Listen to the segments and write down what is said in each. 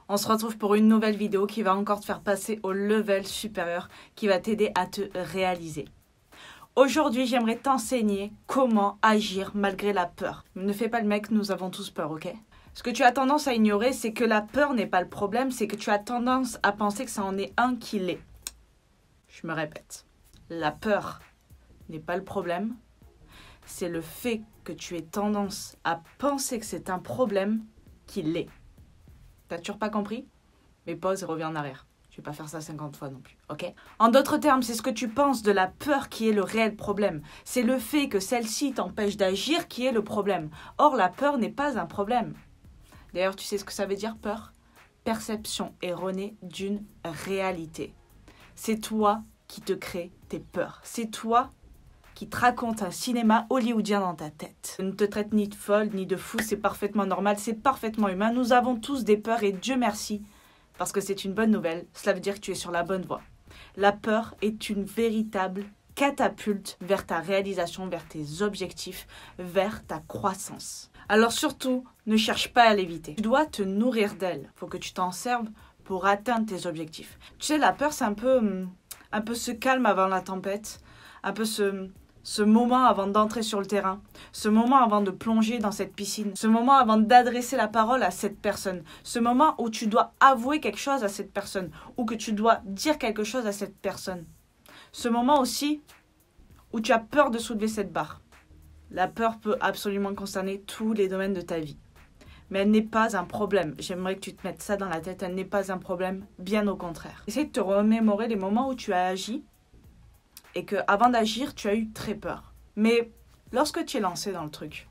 On se retrouve pour une nouvelle vidéo qui va encore te faire passer au level supérieur, qui va t'aider à te réaliser. Aujourd'hui, j'aimerais t'enseigner comment agir malgré la peur. Ne fais pas le mec, nous avons tous peur, ok? Ce que tu as tendance à ignorer, c'est que la peur n'est pas le problème, c'est que tu as tendance à penser que ça en est un qui l'est. Je me répète, la peur n'est pas le problème, c'est le fait que tu aies tendance à penser que c'est un problème qui l'est. T'as toujours pas compris? Mais pause et reviens en arrière. Je vais pas faire ça 50 fois non plus, ok? En d'autres termes, c'est ce que tu penses de la peur qui est le réel problème. C'est le fait que celle-ci t'empêche d'agir qui est le problème. Or, la peur n'est pas un problème. D'ailleurs, tu sais ce que ça veut dire peur? Perception erronée d'une réalité. C'est toi qui te crée tes peurs. C'est toi qui te raconte un cinéma hollywoodien dans ta tête. Ne te traite ni de folle, ni de fou, c'est parfaitement normal, c'est parfaitement humain. Nous avons tous des peurs et Dieu merci, parce que c'est une bonne nouvelle, cela veut dire que tu es sur la bonne voie. La peur est une véritable catapulte vers ta réalisation, vers tes objectifs, vers ta croissance. Alors surtout, ne cherche pas à l'éviter. Tu dois te nourrir d'elle. Il faut que tu t'en serves pour atteindre tes objectifs. Tu sais, la peur, c'est un peu ce calme avant la tempête, un peu ce moment avant d'entrer sur le terrain, ce moment avant de plonger dans cette piscine, ce moment avant d'adresser la parole à cette personne, ce moment où tu dois avouer quelque chose à cette personne, ou que tu dois dire quelque chose à cette personne. Ce moment aussi où tu as peur de soulever cette barre. La peur peut absolument concerner tous les domaines de ta vie. Mais elle n'est pas un problème. J'aimerais que tu te mettes ça dans la tête. Elle n'est pas un problème, bien au contraire. Essaye de te remémorer les moments où tu as agi et qu'avant d'agir, tu as eu très peur. Mais lorsque tu es lancé dans le truc,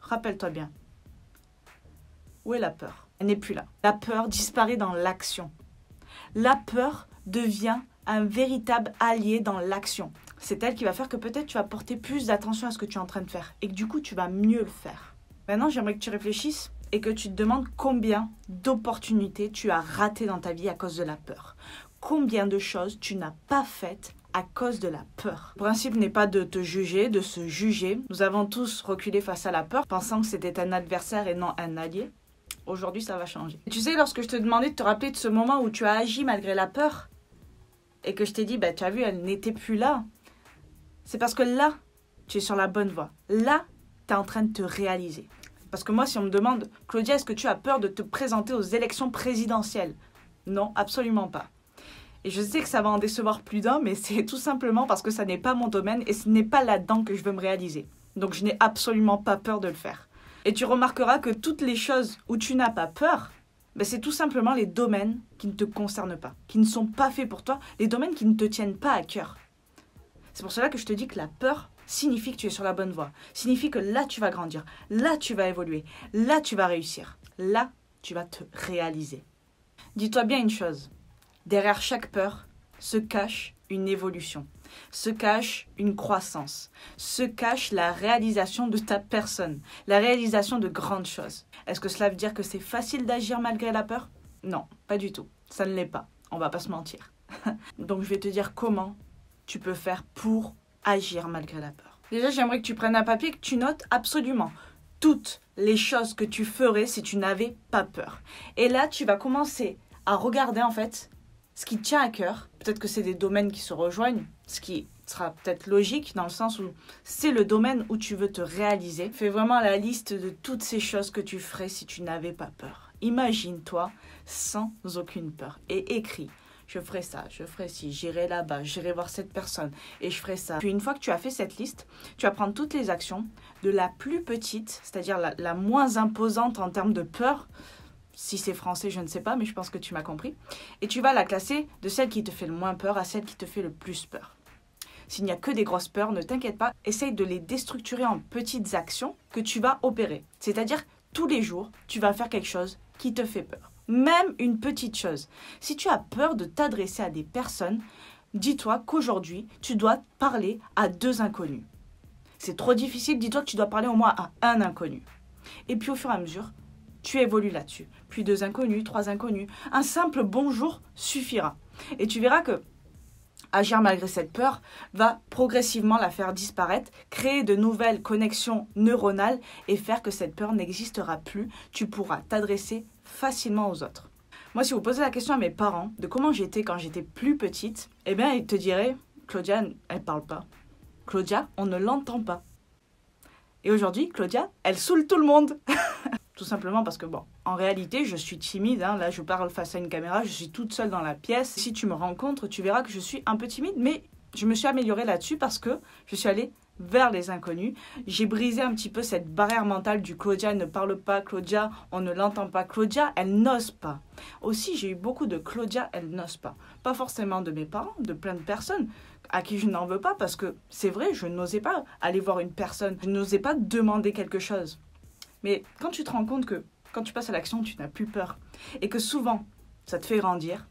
rappelle-toi bien, où est la peur? Elle n'est plus là. La peur disparaît dans l'action. La peur devient un véritable allié dans l'action. C'est elle qui va faire que peut-être tu vas porter plus d'attention à ce que tu es en train de faire et que du coup, tu vas mieux le faire. Maintenant, j'aimerais que tu réfléchisses et que tu te demandes combien d'opportunités tu as ratées dans ta vie à cause de la peur. Combien de choses tu n'as pas faites à cause de la peur. Le principe n'est pas de te juger, de se juger. Nous avons tous reculé face à la peur, pensant que c'était un adversaire et non un allié. Aujourd'hui, ça va changer. Et tu sais, lorsque je te demandais de te rappeler de ce moment où tu as agi malgré la peur, et que je t'ai dit, tu as vu, elle n'était plus là, c'est parce que là, tu es sur la bonne voie. Là, tu es en train de te réaliser. Parce que moi, si on me demande, Claudia, est-ce que tu as peur de te présenter aux élections présidentielles? Non, absolument pas. Et je sais que ça va en décevoir plus d'un, mais c'est tout simplement parce que ça n'est pas mon domaine et ce n'est pas là-dedans que je veux me réaliser. Donc je n'ai absolument pas peur de le faire. Et tu remarqueras que toutes les choses où tu n'as pas peur, c'est tout simplement les domaines qui ne te concernent pas, qui ne sont pas faits pour toi, les domaines qui ne te tiennent pas à cœur. C'est pour cela que je te dis que la peur signifie que tu es sur la bonne voie, signifie que là tu vas grandir, là tu vas évoluer, là tu vas réussir, là tu vas te réaliser. Dis-toi bien une chose. Derrière chaque peur se cache une évolution, se cache une croissance, se cache la réalisation de ta personne, la réalisation de grandes choses. Est-ce que cela veut dire que c'est facile d'agir malgré la peur? Non, pas du tout. Ça ne l'est pas. On va pas se mentir. Donc je vais te dire comment tu peux faire pour agir malgré la peur. Déjà, j'aimerais que tu prennes un papier et que tu notes absolument toutes les choses que tu ferais si tu n'avais pas peur. Et là, tu vas commencer à regarder en fait ce qui te tient à cœur. Peut-être que c'est des domaines qui se rejoignent, ce qui sera peut-être logique dans le sens où c'est le domaine où tu veux te réaliser. Fais vraiment la liste de toutes ces choses que tu ferais si tu n'avais pas peur. Imagine-toi sans aucune peur et écris. Je ferai ça, je ferai ci, j'irai là-bas, j'irai voir cette personne et je ferai ça. Puis une fois que tu as fait cette liste, tu vas prendre toutes les actions de la plus petite, c'est-à-dire la moins imposante en termes de peur. Si c'est français, je ne sais pas, mais je pense que tu m'as compris. Et tu vas la classer de celle qui te fait le moins peur à celle qui te fait le plus peur. S'il n'y a que des grosses peurs, ne t'inquiète pas, essaye de les déstructurer en petites actions que tu vas opérer. C'est-à-dire, tous les jours, tu vas faire quelque chose qui te fait peur. Même une petite chose. Si tu as peur de t'adresser à des personnes, dis-toi qu'aujourd'hui, tu dois parler à 2 inconnus. C'est trop difficile, dis-toi que tu dois parler au moins à 1 inconnu. Et puis au fur et à mesure, tu évolues là-dessus. Puis 2 inconnus, 3 inconnus. Un simple bonjour suffira. Et tu verras que agir malgré cette peur va progressivement la faire disparaître, créer de nouvelles connexions neuronales et faire que cette peur n'existera plus. Tu pourras t'adresser facilement aux autres. Moi, si vous posez la question à mes parents de comment j'étais quand j'étais plus petite, eh bien, ils te diraient « Claudia, elle parle pas. Claudia, on ne l'entend pas. » Et aujourd'hui, Claudia, elle saoule tout le monde. Tout simplement parce que, bon, en réalité, je suis timide. Hein. Là, je parle face à une caméra, je suis toute seule dans la pièce. Si tu me rencontres, tu verras que je suis un peu timide, mais je me suis améliorée là-dessus parce que je suis allée vers les inconnus. J'ai brisé un petit peu cette barrière mentale du Claudia ne parle pas, Claudia, on ne l'entend pas, Claudia, elle n'ose pas. Aussi, j'ai eu beaucoup de Claudia, elle n'ose pas. Pas forcément de mes parents, de plein de personnes à qui je n'en veux pas parce que c'est vrai, je n'osais pas aller voir une personne, je n'osais pas demander quelque chose. Mais quand tu te rends compte que quand tu passes à l'action, tu n'as plus peur et que souvent, ça te fait grandir,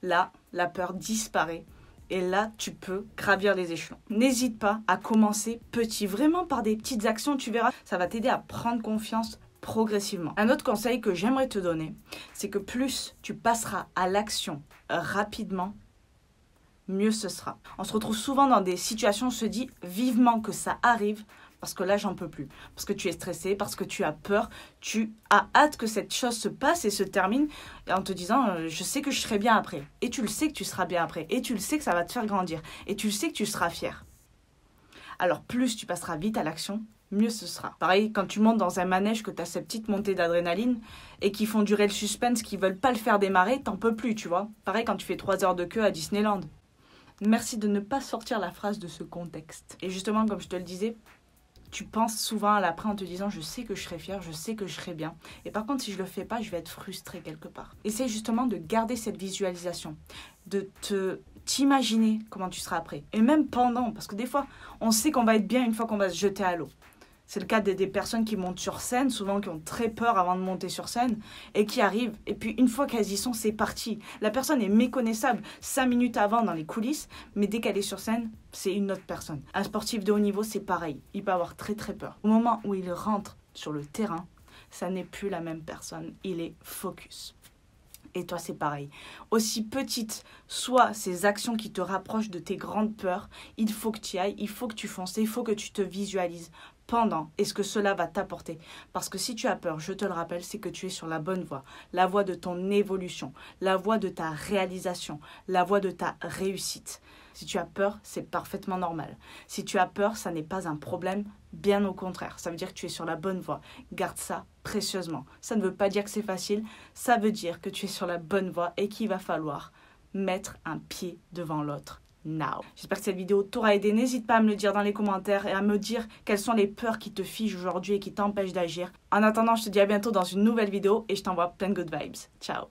là, la peur disparaît et là, tu peux gravir les échelons. N'hésite pas à commencer petit, vraiment par des petites actions, tu verras, ça va t'aider à prendre confiance progressivement. Un autre conseil que j'aimerais te donner, c'est que plus tu passeras à l'action rapidement, mieux ce sera. On se retrouve souvent dans des situations où on se dit vivement que ça arrive parce que là, j'en peux plus. Parce que tu es stressé, parce que tu as peur, tu as hâte que cette chose se passe et se termine en te disant je sais que je serai bien après. Et tu le sais que tu seras bien après. Et tu le sais que ça va te faire grandir. Et tu le sais que tu seras fier. Alors plus tu passeras vite à l'action, mieux ce sera. Pareil, quand tu montes dans un manège, que tu as cette petite montée d'adrénaline et qui font durer le suspense, qui veulent pas le faire démarrer, t'en peux plus, tu vois. Pareil quand tu fais 3 heures de queue à Disneyland. Merci de ne pas sortir la phrase de ce contexte. Et justement, comme je te le disais, tu penses souvent à l'après en te disant je sais que je serai fière, je sais que je serai bien. Et par contre, si je le fais pas, je vais être frustrée quelque part. Essaye justement de garder cette visualisation, de t'imaginer comment tu seras après. Et même pendant, parce que des fois, on sait qu'on va être bien une fois qu'on va se jeter à l'eau. C'est le cas des personnes qui montent sur scène, souvent qui ont très peur avant de monter sur scène, et qui arrivent. Et puis une fois qu'elles y sont, c'est parti. La personne est méconnaissable 5 minutes avant dans les coulisses, mais dès qu'elle est sur scène, c'est une autre personne. Un sportif de haut niveau, c'est pareil. Il peut avoir très très peur. Au moment où il rentre sur le terrain, ça n'est plus la même personne. Il est focus. Et toi, c'est pareil. Aussi petites soient ces actions qui te rapprochent de tes grandes peurs, il faut que tu y ailles, il faut que tu fonces, il faut que tu te visualises pendant et ce que cela va t'apporter. Parce que si tu as peur, je te le rappelle, c'est que tu es sur la bonne voie. La voie de ton évolution, la voie de ta réalisation, la voie de ta réussite. Si tu as peur, c'est parfaitement normal. Si tu as peur, ça n'est pas un problème, bien au contraire. Ça veut dire que tu es sur la bonne voie. Garde ça précieusement. Ça ne veut pas dire que c'est facile, ça veut dire que tu es sur la bonne voie et qu'il va falloir mettre un pied devant l'autre. Now. J'espère que cette vidéo t'aura aidé. N'hésite pas à me le dire dans les commentaires et à me dire quelles sont les peurs qui te figent aujourd'hui et qui t'empêchent d'agir. En attendant, je te dis à bientôt dans une nouvelle vidéo et je t'envoie plein de good vibes. Ciao.